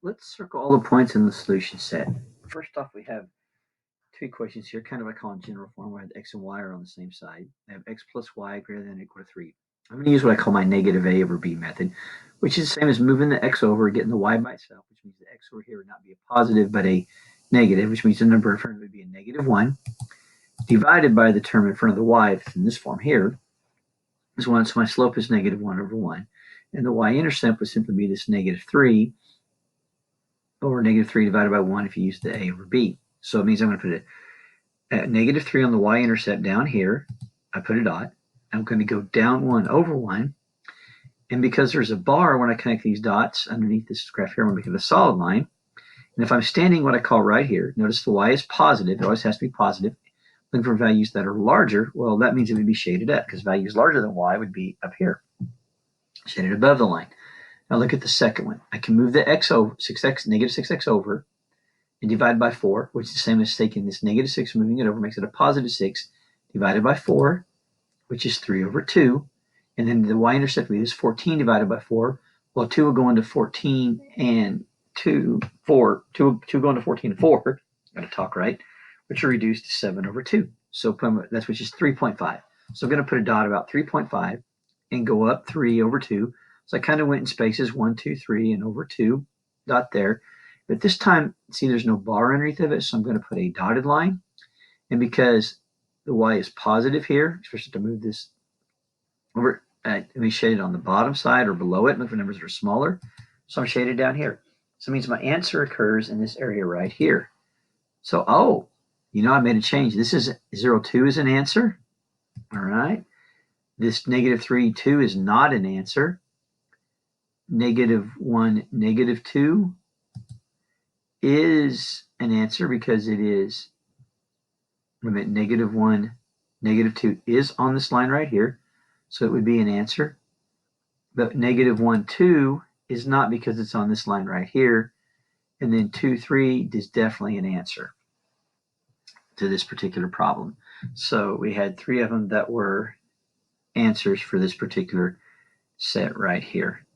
Let's circle all the points in the solution set. First off, we have two equations here, kind of I call in general form, where x and y are on the same side. I have x plus y greater than or equal to 3. I'm going to use what I call my negative a over b method, which is the same as moving the x over, getting the y by itself, which means the x over here would not be a positive but a negative, which means the number in front of it would be a negative 1, divided by the term in front of the y, if it's in this form here, is 1, so my slope is negative 1 over 1. And the y-intercept would simply be this negative 3 over negative 3 divided by 1 if you use the a over b. So it means I'm going to put a negative 3 on the y-intercept down here. I put a dot. I'm going to go down 1 over 1. And because there's a bar when I connect these dots underneath this graph here, I'm going to make it a solid line. And if I'm standing what I call right here, notice the y is positive. It always has to be positive. Looking for values that are larger, well, that means it would be shaded up because values larger than y would be up here, shaded above the line. Now look at the second one. I can move the x over, negative 6x over, and divide by 4, which is the same as taking this negative 6, moving it over, makes it a positive 6, divided by 4, which is 3 over 2. And then the y-intercept is 14 divided by 4. Well, 2 will go into 14 and 2 go into 14 and 4. Got to talk right. Which are reduced to 7 over 2. So that's which is 3.5. So I'm going to put a dot about 3.5 and go up 3 over 2. So I kind of went in spaces 1, 2, 3, and over 2, dot there. But this time, see, there's no bar underneath of it, so I'm going to put a dotted line. And because the y is positive here, especially to move this over, let me shade it on the bottom side or below it. Look for numbers that are smaller. So I'm shaded down here. So it means my answer occurs in this area right here. So, I made a change. This is 0, 2 is an answer. All right. This negative 3, 2 is not an answer. Negative 1, negative 2 is an answer because it is, negative 1, negative 2 is on this line right here. So it would be an answer. But negative 1, 2 is not because it's on this line right here. And then 2, 3 is definitely an answer to this particular problem. So we had 3 of them that were answers for this particular set right here.